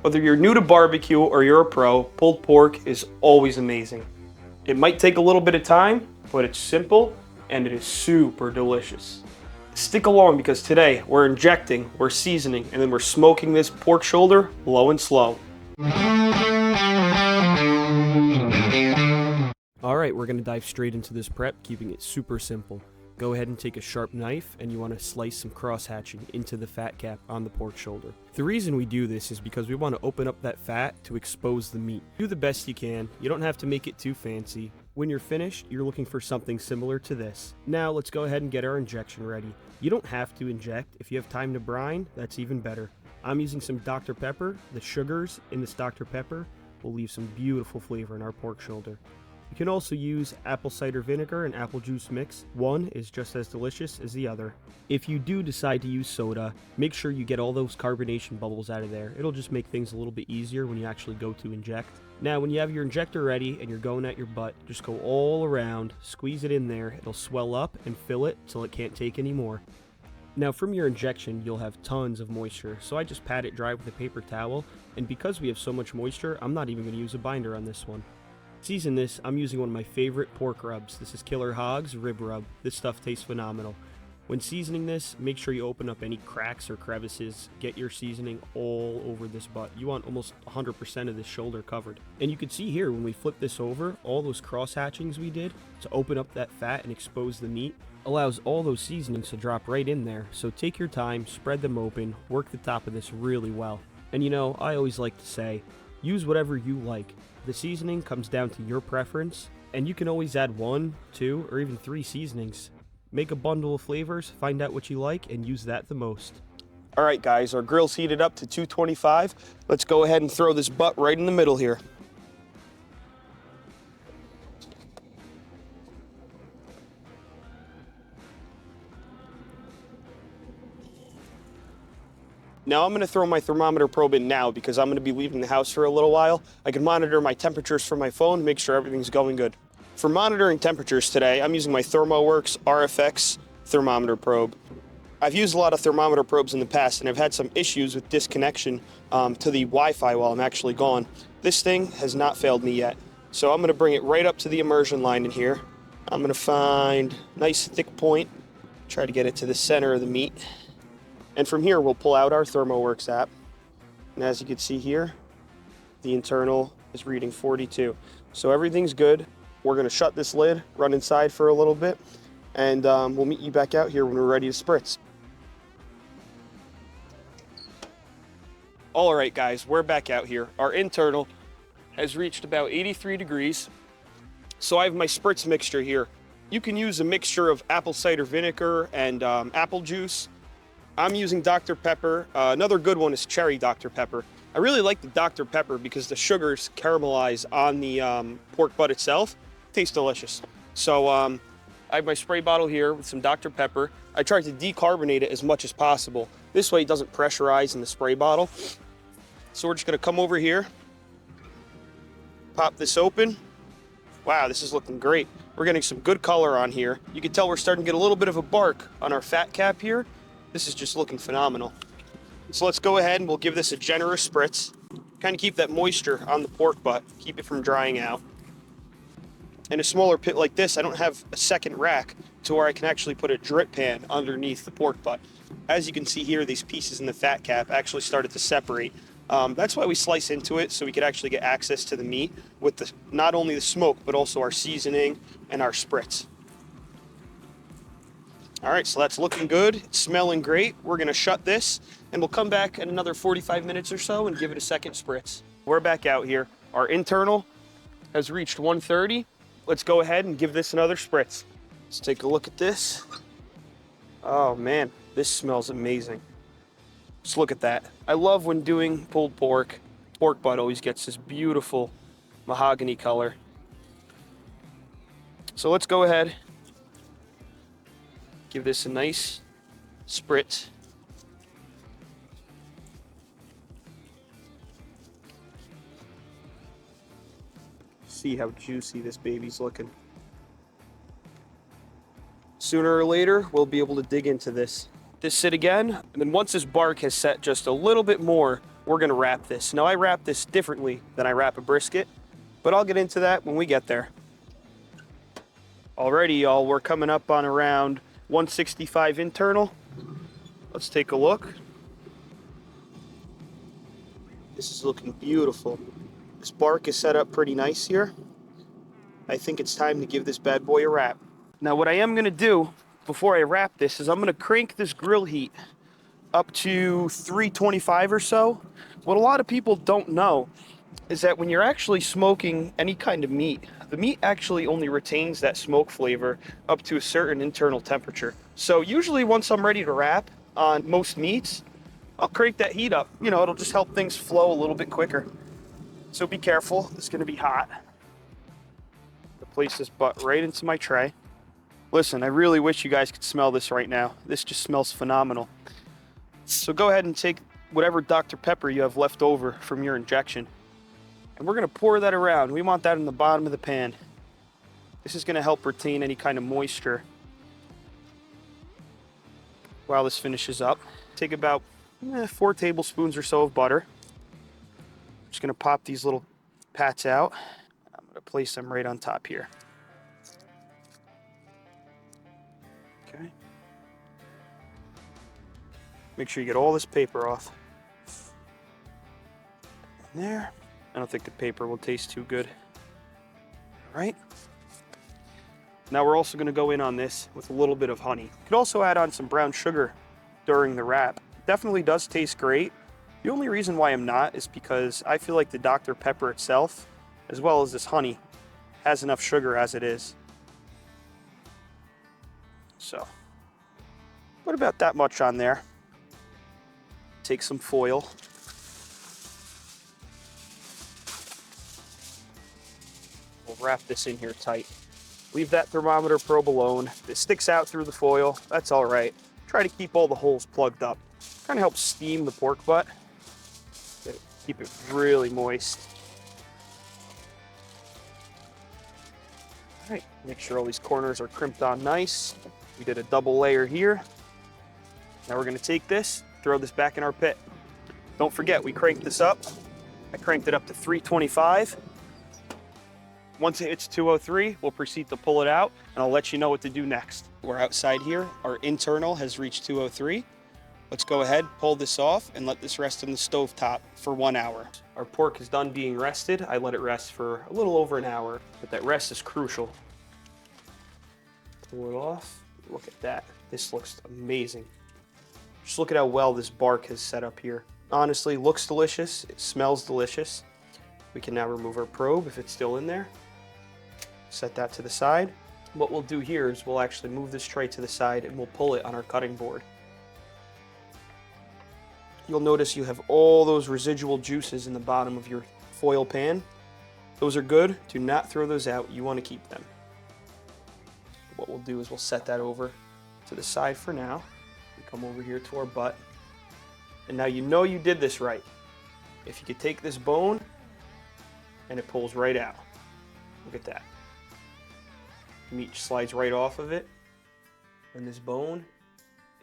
Whether you're new to barbecue or you're a pro, pulled pork is always amazing. It might take a little bit of time, but it's simple and it is super delicious. Stick along because today we're injecting, we're seasoning, and then we're smoking this pork shoulder low and slow. Alright, we're going to dive straight into this prep, keeping it super simple. Go ahead and take a sharp knife and you want to slice some cross-hatching into the fat cap on the pork shoulder. The reason we do this is because we want to open up that fat to expose the meat. Do the best you can. You don't have to make it too fancy. When you're finished, you're looking for something similar to this. Now let's go ahead and get our injection ready. You don't have to inject. If you have time to brine, that's even better. I'm using some Dr. Pepper. The sugars in this Dr. Pepper will leave some beautiful flavor in our pork shoulder. You can also use apple cider vinegar and apple juice mix. One is just as delicious as the other. If you do decide to use soda, make sure you get all those carbonation bubbles out of there. It'll just make things a little bit easier when you actually go to inject. Now, when you have your injector ready and you're going at your butt, just go all around, squeeze it in there. It'll swell up and fill it till it can't take any more. Now, from your injection, you'll have tons of moisture, so I just pat it dry with a paper towel, and because we have so much moisture, I'm not even going to use a binder on this one. Season this, I'm using one of my favorite pork rubs. This is Killer Hog's Rib Rub. This stuff tastes phenomenal. When seasoning this, make sure you open up any cracks or crevices. Get your seasoning all over this butt. You want almost 100% of this shoulder covered. And you can see here, when we flip this over, all those cross-hatchings we did to open up that fat and expose the meat allows all those seasonings to drop right in there. So take your time, spread them open, work the top of this really well. And you know, I always like to say, use whatever you like. The seasoning comes down to your preference, and you can always add 1, 2, or even 3 seasonings. Make a bundle of flavors, find out what you like, and use that the most. Alright guys, our grill's heated up to 225. Let's go ahead and throw this butt right in the middle here. Now I'm going to throw my thermometer probe in now because I'm going to be leaving the house for a little while. I can monitor my temperatures from my phone, make sure everything's going good. For monitoring temperatures today, I'm using my ThermoWorks RFX thermometer probe. I've used a lot of thermometer probes in the past and I've had some issues with disconnection to the Wi-Fi while I'm actually gone. This thing has not failed me yet. So I'm going to bring it right up to the immersion line in here. I'm going to find a nice thick point, try to get it to the center of the meat. And from here, we'll pull out our ThermoWorks app. And as you can see here, the internal is reading 42. So everything's good. We're gonna shut this lid, run inside for a little bit, and we'll meet you back out here when we're ready to spritz. All right, guys, we're back out here. Our internal has reached about 83 degrees. So I have my spritz mixture here. You can use a mixture of apple cider vinegar and apple juice. I'm using Dr. Pepper. Another good one is cherry Dr. Pepper. I really like the Dr. Pepper because the sugars caramelize on the pork butt itself. Tastes delicious. So I have my spray bottle here with some Dr. Pepper. I tried to decarbonate it as much as possible. This way it doesn't pressurize in the spray bottle. So we're just gonna come over here, pop this open. Wow, this is looking great. We're getting some good color on here. You can tell we're starting to get a little bit of a bark on our fat cap here. This is just looking phenomenal. So let's go ahead and we'll give this a generous spritz. Kind of keep that moisture on the pork butt, keep it from drying out. In a smaller pit like this, I don't have a second rack to where I can actually put a drip pan underneath the pork butt. As you can see here, these pieces in the fat cap actually started to separate. That's why we slice into it, so we could actually get access to the meat with not only the smoke, but also our seasoning and our spritz. All right, so that's looking good. It's smelling great. We're gonna shut this and we'll come back in another 45 minutes or so and give it a second spritz. We're back out here. Our internal has reached 130. Let's go ahead and give this another spritz. Let's take a look at this. Oh man, this smells amazing. Just look at that. I love when doing pulled pork. Pork butt always gets this beautiful mahogany color. So let's go ahead. Give this a nice spritz. See how juicy this baby's looking. Sooner or later, we'll be able to dig into this. This sit again, and then once this bark has set just a little bit more, we're gonna wrap this. Now I wrap this differently than I wrap a brisket, but I'll get into that when we get there. Alrighty, y'all, we're coming up on around 165 internal. Let's take a look. This is looking beautiful. This bark is set up pretty nice here. I think it's time to give this bad boy a wrap. Now what I am gonna do before I wrap this is I'm gonna crank this grill heat up to 325 or so. What a lot of people don't know is that when you're actually smoking any kind of meat, the meat actually only retains that smoke flavor up to a certain internal temperature. So usually once I'm ready to wrap on most meats, I'll crank that heat up. You know, it'll just help things flow a little bit quicker. So be careful, it's gonna be hot. I'll place this butt right into my tray. Listen, I really wish you guys could smell this right now. This just smells phenomenal. So go ahead and take whatever Dr. Pepper you have left over from your injection, and we're gonna pour that around. We want that in the bottom of the pan. This is gonna help retain any kind of moisture while this finishes up. Take about 4 tablespoons or so of butter. Just gonna pop these little pats out. I'm gonna place them right on top here. Okay. Make sure you get all this paper off. And there. I don't think the paper will taste too good. All right. Now we're also gonna go in on this with a little bit of honey. You could also add on some brown sugar during the wrap. Definitely does taste great. The only reason why I'm not is because I feel like the Dr. Pepper itself, as well as this honey, has enough sugar as it is. So, put about that much on there. Take some foil. We'll wrap this in here tight. Leave that thermometer probe alone. If it sticks out through the foil, that's all right. Try to keep all the holes plugged up. Kind of helps steam the pork butt. Keep it really moist. All right, make sure all these corners are crimped on nice. We did a double layer here. Now we're gonna take this, throw this back in our pit. Don't forget, we cranked this up. I cranked it up to 325. Once it hits 203, we'll proceed to pull it out, and I'll let you know what to do next. We're outside here. Our internal has reached 203. Let's go ahead, pull this off, and let this rest on the stove top for 1 hour. Our pork is done being rested. I let it rest for a little over an hour, but that rest is crucial. Pull it off. Look at that. This looks amazing. Just look at how well this bark has set up here. Honestly, looks delicious. It smells delicious. We can now remove our probe if it's still in there. Set that to the side. What we'll do here is we'll actually move this tray to the side and we'll pull it on our cutting board. You'll notice you have all those residual juices in the bottom of your foil pan. Those are good. Do not throw those out. You want to keep them. What we'll do is we'll set that over to the side for now. We come over here to our butt. And now you know you did this right. If you could take this bone and it pulls right out. Look at that. Meat slides right off of it. And this bone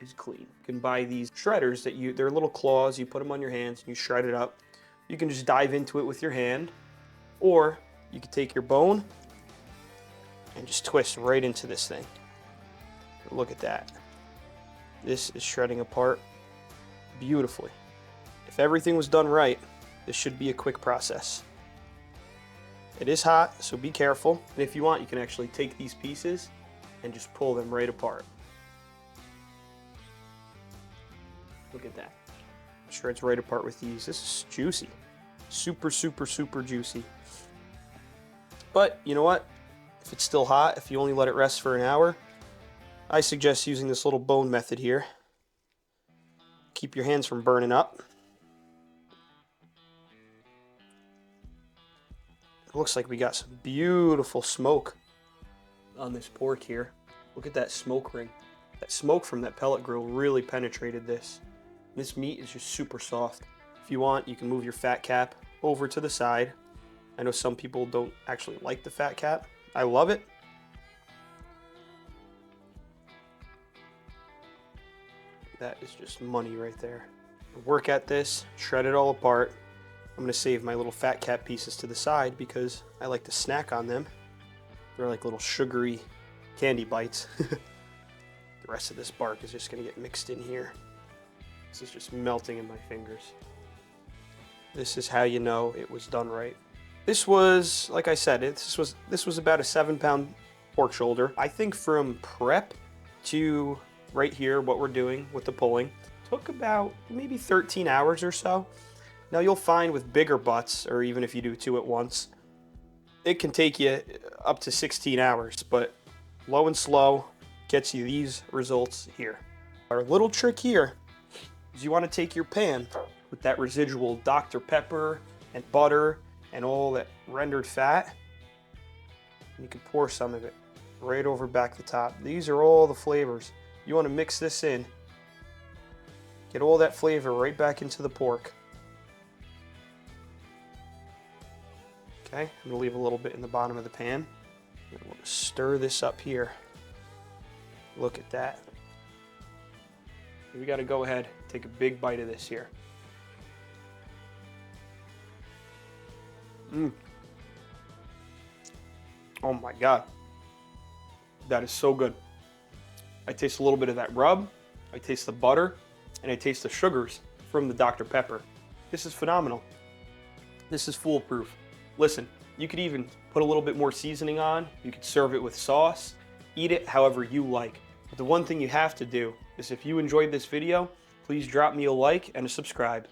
is clean. You can buy these shredders that they're little claws, you put them on your hands and you shred it up. You can just dive into it with your hand, or you can take your bone and just twist right into this thing. Look at that. This is shredding apart beautifully. If everything was done right, this should be a quick process. It is hot, so be careful. And if you want, you can actually take these pieces and just pull them right apart. Look at that. Shreds right apart with these. This is juicy. Super, super, super juicy. But you know what? If it's still hot, if you only let it rest for an hour, I suggest using this little bone method here. Keep your hands from burning up. It looks like we got some beautiful smoke on this pork here. Look at that smoke ring. That smoke from that pellet grill really penetrated this. This meat is just super soft. If you want, you can move your fat cap over to the side. I know some people don't actually like the fat cap. I love it. That is just money right there. Work at this, shred it all apart. I'm gonna save my little fat cap pieces to the side because I like to snack on them. They're like little sugary candy bites. The rest of this bark is just gonna get mixed in here. This is just melting in my fingers. This is how you know it was done right. This was, like I said, this was about a 7-pound pork shoulder. I think from prep to right here, what we're doing with the pulling, took about maybe 13 hours or so. Now you'll find with bigger butts, or even if you do 2 at once, it can take you up to 16 hours, but low and slow gets you these results here. Our little trick here is you want to take your pan with that residual Dr. Pepper and butter and all that rendered fat, and you can pour some of it right over back the top. These are all the flavors. You want to mix this in. Get all that flavor right back into the pork. Okay, I'm going to leave a little bit in the bottom of the pan. I'm going to stir this up here. Look at that. We got to go ahead and take a big bite of this here. Oh my God. That is so good. I taste a little bit of that rub. I taste the butter. And I taste the sugars from the Dr. Pepper. This is phenomenal. This is foolproof. Listen, you could even put a little bit more seasoning on. You could serve it with sauce. Eat it however you like. But the one thing you have to do is if you enjoyed this video, please drop me a like and a subscribe.